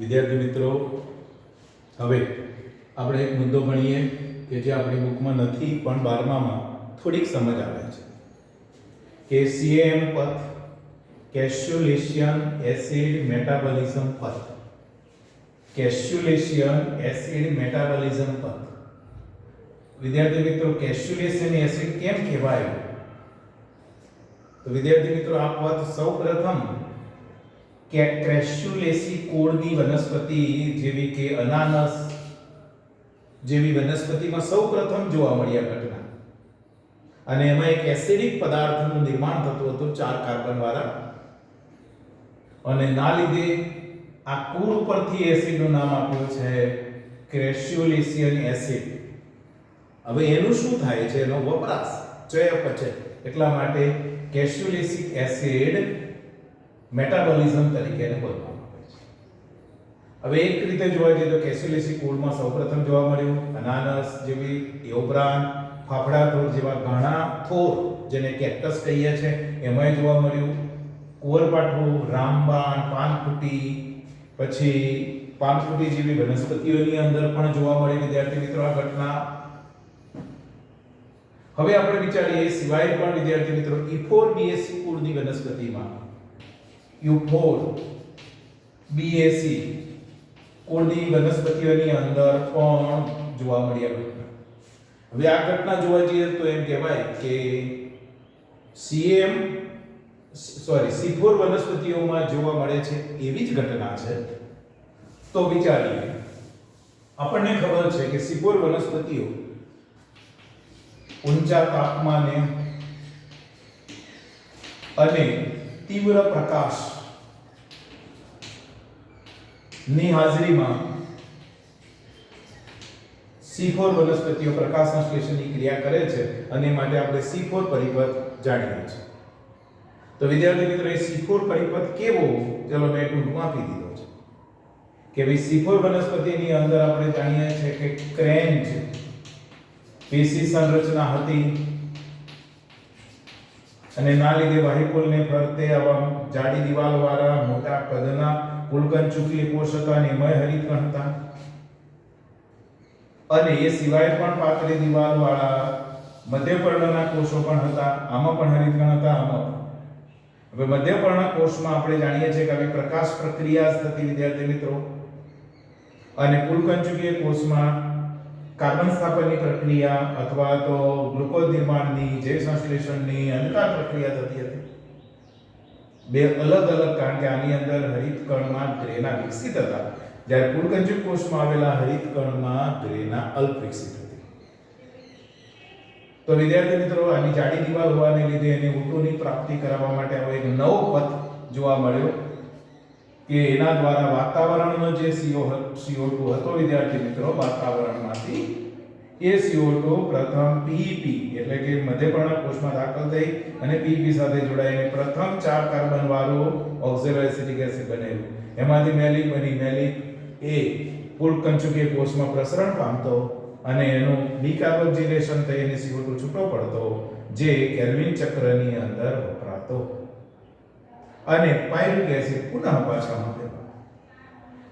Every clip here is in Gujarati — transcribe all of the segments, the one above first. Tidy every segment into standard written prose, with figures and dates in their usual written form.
વિદ્યાર્થી મિત્રો, હવે આપણે એક મુદ્દો ભણીએ કે જે આપણી બુકમાં નથી પણ 12મામાં થોડીક સમજ આવે છે કે CAM પથ, કેસ્યુલેશિયન એસિડ મેટાબોલિઝમ પથ. કેસ્યુલેશિયન એસિડ મેટાબોલિઝમ પથ. વિદ્યાર્થી મિત્રો, કેસ્યુલેશિયન એસિડ કેમ કહેવાય? તો વિદ્યાર્થી મિત્રો, આ પથ સૌપ્રથમ કે ક્રેસ્યુલેસી કુળની વનસ્પતિ જેવી કે અનાનસ જેવી વનસ્પતિમાં સૌપ્રથમ જોવા મળી આ ઘટના. અને એમાં એક એસિડિક પદાર્થનું નિર્માણ થતું હતું 4 કાર્બન વાળા, અને ના લીધે આ કુળ પરથી એસિડનું નામ આપ્યું છે ક્રેસ્યુલેશિયન એસિડ. હવે એનું શું થાય છે? એનો વપરાશ ચયાપચય, એટલા માટે કેસ્યુલેસિક એસિડ મેટાબોલિઝમ તરીકે એને બોલવામાં આવે છે. હવે એક રીતે જોવા જઈએ તો કેસ્યુલેસી કુળમાં સૌપ્રથમ જોવા મળ્યું અનાનસ જેવી, એ ઉપરાંત ફાફડા છોડ જેવા ઘણા છોડ જેને કેક્ટસ કહીએ છે એમાંય જોવા મળ્યું. કુંવરપાઠું, રામબાણ, પાનફૂટી, પછી પાનફૂટી જેવી વનસ્પતિઓની અંદર પણ જોવા મળી વિદ્યાર્થી મિત્રો આ ઘટના. હવે આપણે વિચારીએ એ સિવાય પણ વિદ્યાર્થી મિત્રો ઇફોર્બિએસી કુળની વનસ્પતિમાં યુફોર્બિએસી કુળની વનસ્પતિઓની અંદર પણ જોવા મળી આ ઘટના. હવે આ ઘટના જોવા જઈએ તો એમ કહેવાય કે C4 વનસ્પતિઓમાં જોવા મળે છે એવી જ ઘટના છે. તો વિચારીએ, આપણને ખબર છે કે C4 વનસ્પતિઓ ઊંચા તાપમાને અને તીવ્ર પ્રકાશ ની હાજરીમાં C4 વનસ્પતિઓ પ્રકાશ સંશ્લેષણની ક્રિયા કરે છે, અને માટે આપણે C4 પરિપથ જાણીએ છીએ. તો વિદ્યાર્થી મિત્રો, એ C4 પરિપથ કેવો? ચલો મેં ટૂંકમાં આપી દીધો છે કે ભાઈ C4 વનસ્પતિની અંદર આપણે જાણીએ છીએ કે ક્રેન્ચ પેશી સંરચના હતી, અને ના લીધે વાહિકુલને ફરતે આવા જાડી દિવાલ વાળા મોટા કદના કુલકંચુકીય કોષ હતા અને એમાં હરિતકણ હતા. અને એ સિવાય પણ પાતળી દિવાલ વાળા મધ્યપર્ણના કોષો પણ હતા, આમાં પણ હરિતકણ હતા, આમાં પણ. હવે મધ્યપર્ણ કોષમાં આપણે જાણીએ છીએ કે આવી પ્રકાશ પ્રક્રિયા થતી વિદ્યાર્થી મિત્રો, અને કુલકંચુકીય કોષમાં કાર્બન સ્થાપનની પ્રક્રિયા અથવા તો ગ્લુકોઝ નિર્માણની, જૈવ સંશ્લેષણની અંતર પ્રક્રિયા થતી હતી. બે અલગ અલગ, કારણ કે આની અંદર હરિતકણમાં ગ્રેના વિકસિત હતા, જ્યારે કુલકંચુક કોષમાં આવેલા હરિતકણમાં ગ્રેના અલ્પ વિકસિત હતી. તો વિદ્યાર્થી મિત્રો, આની જાડી દિવાલ હોવાને લીધે એને ઊંટોની પ્રાપ્તિ કરાવવા માટે આવો એક નવો પથ જોવા મળ્યો કે એના દ્વારા વાતાવરણનો જે CO2 હતો વિદ્યાર્થી મિત્રો, વાતાવરણમાંથી એ CO2 પ્રથમ PEP એટલે કે મધ્યપર્ણ કોષમાં દાખલ થઈ અને PEP સાથે જોડાઈને પ્રથમ 4 કાર્બન વાળું ઓક્ઝેલો એસિટિક એસિડ બનેલું. એમાંથી મેલિક બની, મેલિક એ કુલકંચુકીય કોષમાં પ્રસરણ પામતો અને એનું ડીકાર્બોક્સિલેશન થઈને CO2 છૂટો પડતો, જે કેલ્વિન ચક્રની અંદર વપરાતો, અને પાયરુવિક એસિડ પુનઃ પાછા મળે.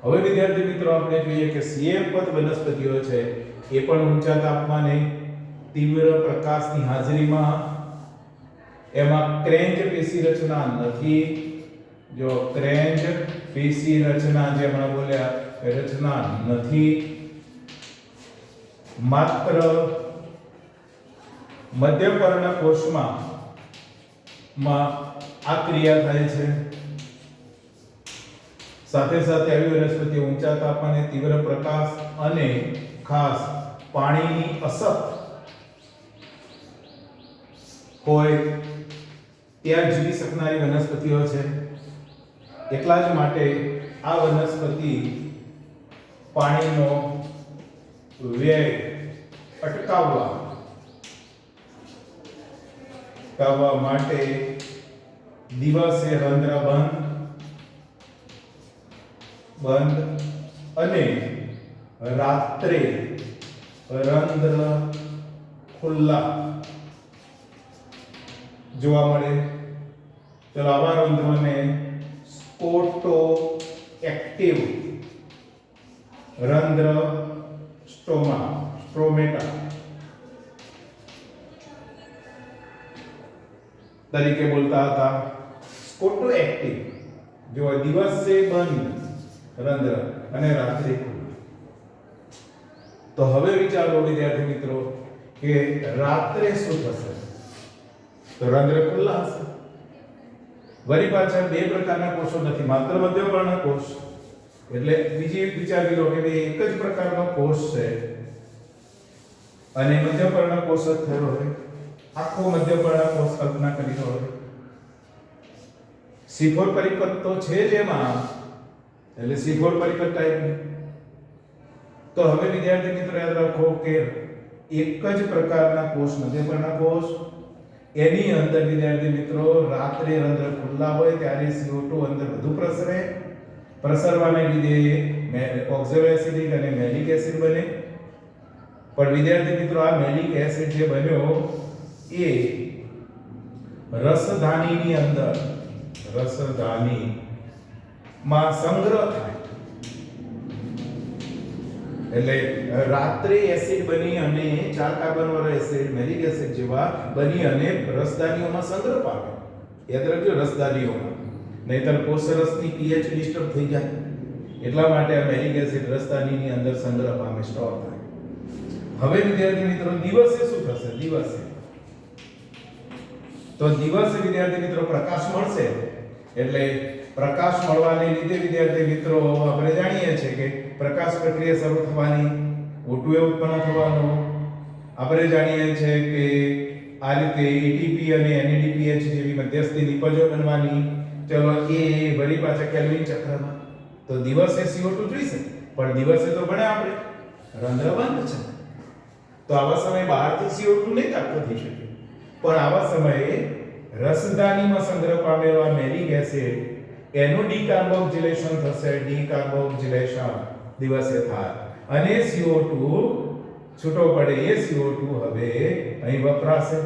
હવે વિદ્યાર્થી મિત્રો, આપણે જોઈએ કે CAM પથ વનસ્પતિઓ છે એ પણ ઊંચા તાપમાને તીવ્ર પ્રકાશની હાજરીમાં, એમાં ક્રેન્ચ પેશી રચના નથી. જો ક્રેન્ચ પેશી રચના જે હમણાં બોલ્યા એ રચના નથી, માત્ર મધ્યપર્ણ કોષમાં આ ક્રિયા થાય છે. સાથે સાથે આવી વનસ્પતિ ઊંચા તાપમાને તીવ્ર પ્રકાશ અને ખાસ પાણીની અસર હોય ત્યાં જીવી શકનારી વનસ્પતિઓ છે. એટલા જ માટે આ વનસ્પતિ પાણીનો વ્યય અટકાવવા માટે દિવસે રંધ્ર બંધ અને રાત્રે રંધ્ર ખુલ્લા જોવા મળે. ચલો આવા રંધ્રોને સ્કોટો એક્ટિવ રંધ્ર, સ્ટોમા, સ્ટ્રોમેટા તરીકે બોલતા હતા. સ્કોટોએક્ટિવ જો દિવસે બંધ રંધ્ર અને રાત્રે ખુલ્લું. તો હવે વિચારો વિદ્યાર્થી મિત્રો કે રાત્રે શું થશે? તો રંધ્ર ખુલ્લા હશે. વળી પાછા બે પ્રકારના કોષો નથી, માત્ર મધ્યપર્ણ કોષ. એટલે બીજી વિચારી લો કે ભાઈ એક જ પ્રકારનો કોષ છે અને મધ્યપર્ણ કોષ જ થયો હોય. આખો મધ્યપર્ણ કોષ કલ્પના કરી લો. C4 પરિપથ તો છે જ એમાં, એટલે C4 પરિપથ ટાઈપની. તો હવે વિદ્યાર્થી મિત્રો યાદ રાખો કે એક જ પ્રકારના કોષ મધ્યપર્ણ કોષ, એની અંદર વિદ્યાર્થી મિત્રો રાત્રે રંધ્ર ખુલ્લા હોય ત્યારે CO2 અંદર વધુ પ્રસરે. પ્રસરવાને લીધે ઓક્ઝાલોએસિડિક અને મેલિક એસિડ બને. પણ વિદ્યાર્થી મિત્રો આ મેલિક એસિડ જે બન્યો એ રસધાનીની અંદર રસધાનીમાં સંગ્રહ થાય. એટલે રાત્રે એસિડ બની અને 4 કાર્બન વાળા એસિડ મેલિક એસિડ જેવા બની અને રસધાનીઓમાં સંગ્રહ પામે. યાદ રાખજો રસધાનીઓમાં, નહીતર કોષરસની pH ડિસ્ટર્બ થઈ જાય. એટલા માટે આ મેલિક એસિડ રસધાનીની અંદર સંગ્રહ પામે, સ્ટોર થાય. હવે વિદ્યાર્થી મિત્રો દિવસે શું થશે? દિવસે તો દિવસે વિદ્યાર્થી મિત્રો પ્રકાશ મળશે. એટલે પ્રકાશ મળવાને લીધે વિદ્યાર્થી મિત્રો આપણે જાણીએ છીએ કે પ્રકાશ પ્રક્રિયા શરૂ થવાની, O2 ઉત્પન્ન થવાનો. આપણે જાણીએ છીએ કે આ રીતે ATP અને NADPH જેવી મધ્યસ્થી નિપજો બનવાની. ચલો એ વળી પાછા કેલ્વિન ચક્રમાં. તો દિવસે CO2 જોઈશે, પણ દિવસે તો ભણે આપણે રંધ્ર બંધ છે. તો આવા સમયે બહારથી CO2 નહીં પ્રાપ્ત થઈ શકે, પણ આવા સમયે રસધાનીમાં સંગ્રહ પામેલા મેલિક એસિડ એનું ડીકાર્બોક્સિલેશન થશે. ડીકાર્બોક્સિલેશન દિવસે થાય અને CO2 છૂટો પડે. એ CO2 હવે અહીં વપરાશે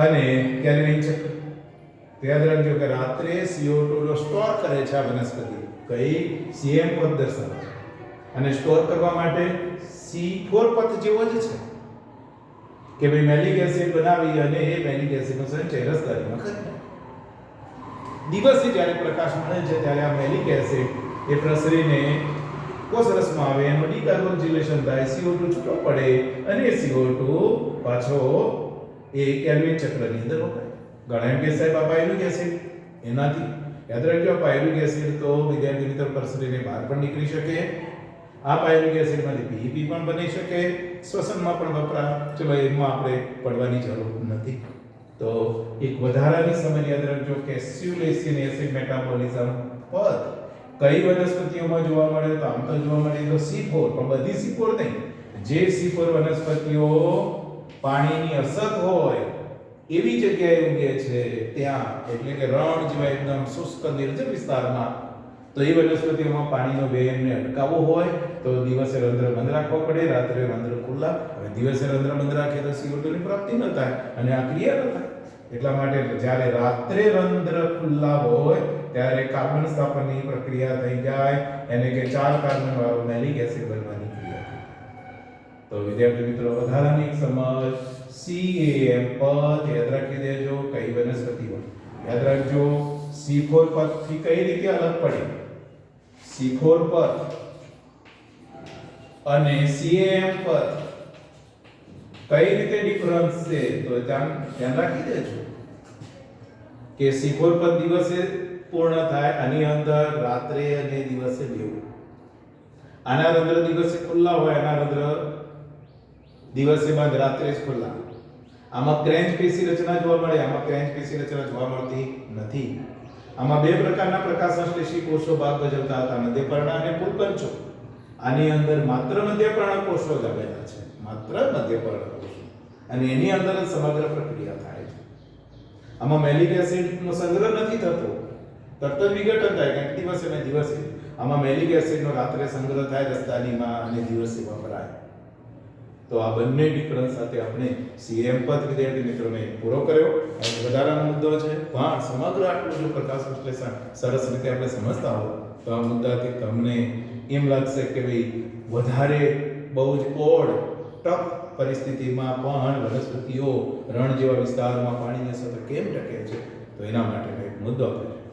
અને કેલ્વિન ચક્ર. યાદ રાખજો કે રાત્રે CO2 નો સ્ટોર કરે છે આ વનસ્પતિ. કઈ? CM પદ દર્શાવે. અને સ્ટોર કરવા માટે C4 પદ જેવો જ છે કે ભાઈ મેલિક એસિડ બનાવી અને એ મેલિક એસિડનો સંચય રસધાનીમાં કરી નાખે. દિવસે જ્યારે પ્રકાશ મળે છે ત્યારે આ મેલિક એસિડ એ પ્રસરીને કોષરસમાં આવે, એનું ડીકાર્બોક્સિલેશન થાય, CO2 છૂટો પડે અને એ CO2 પાછો એ કેલ્વિન ચક્રની અંદર વપરાય. ઘણા એમ કે સાહેબ આ પાયરુવિક એસિડ, એનાથી યાદ રાખજો પાયરુવિક એસિડ તો વિદ્યાર્થી મિત્રો પ્રસરીને બહાર પણ નીકળી શકે. આ પાયરુવિક એસિડમાંથી PEP પણ બની શકે, શ્વસનમાં પણ વપરાય. ચલો એમાં આપણે પડવાની જરૂર નથી. તો એક વધારાની સમજ યાદ રાખજો કે કેસ્યુલેસિન એસિડ મેટાબોલિઝમ પદ કઈ વનસ્પતિઓમાં જોવા મળે? તો આમ તો જોવા મળે તો C4, પણ બધી C4 નહીં. જે C4 વનસ્પતિઓ પાણીની અછત હોય એવી જગ્યાએ ઉગે છે ત્યાં, એટલે કે રણ જેવા એકદમ શુષ્ક નિર્જન વિસ્તારમાં, તો એ વનસ્પતિઓમાં પાણીનો વ્યયને અટકાવવો હોય તો દિવસે રંધ્ર બંધ રાખવા પડે, રાત્રે રંધ્ર ખુલ્લા. હવે દિવસે રંધ્ર બંધ રાખે તો CO2 ની પ્રાપ્તિ ન થાય અને આ ક્રિયા ન થાય. એટલા માટે જ્યારે રાત્રે રંધ્ર ખુલ્લા હોય ત્યારે કાર્બન સ્થાપનની પ્રક્રિયા થઈ જાય, એને કે 4 કાર્બન વાળું મેલિક એસિડ બનવાની ક્રિયા થાય. તો વિદ્યાર્થી મિત્રો વધારાની એક સમજ, CAM પદ યાદ રાખી દેજો. કઈ વનસ્પતિઓ? યાદ રાખજો C4 પદથી કઈ રીતે અલગ પડે? C4 પદ અને CAM પદ કઈ રીતે ડિફરન્સ છે? તો ધ્યાન રાખી દેજો કે C4 પદ દિવસે પૂર્ણ થાય, આની અંદર રાત્રે અને દિવસે બેવું. આના રંધ્ર દિવસે ખુલ્લા હોય, આના રંધ્ર દિવસે બંધ, રાત્રે જ ખુલ્લા. આમાં ક્રેન્ચ પેશી રચના જોવા મળે, આમાં ક્રેન્ચ પેશી રચના જોવા મળતી નથી. આમાં બે પ્રકારના પ્રકાશસંશ્લેષી કોષો ભાગ ભજવતા હતા, મધ્યપર્ણ અને પુલ્કંચો. આની અંદર માત્ર મધ્યપર્ણ કોષો જ આવેલા છે, માત્ર મધ્યપર્ણ કોષો, અને એની અંદર જ સમગ્ર પ્રક્રિયા થાય છે. આમાં મેલિક એસિડનો સંગ્રહ નથી થતો, તરત જ વિઘટન થાય કે દિવસે ને દિવસે. આમાં મેલિક એસિડનો રાત્રે સંગ્રહ થાય રસધાનીમાં અને દિવસે વપરાય. તો આ બંને ડિફરન્સ સાથે આપણે CM પદ વિદ્યાર્થી મિત્રોને પૂરો કર્યો. અને વધારાનો મુદ્દો છે, પણ સમગ્ર આટલું જો પ્રકાશ સંશ્લેષણ સરસ રીતે આપણે સમજતા હો તો આ મુદ્દાથી તમને એમ લાગશે કે ભાઈ વધારે બહુ જ ઓડ ટફ પરિસ્થિતિમાં પણ વનસ્પતિઓ રણ જેવા વિસ્તારમાં પાણીની અસર કેમ ટકે છે, તો એના માટેનો એક મુદ્દો આપણે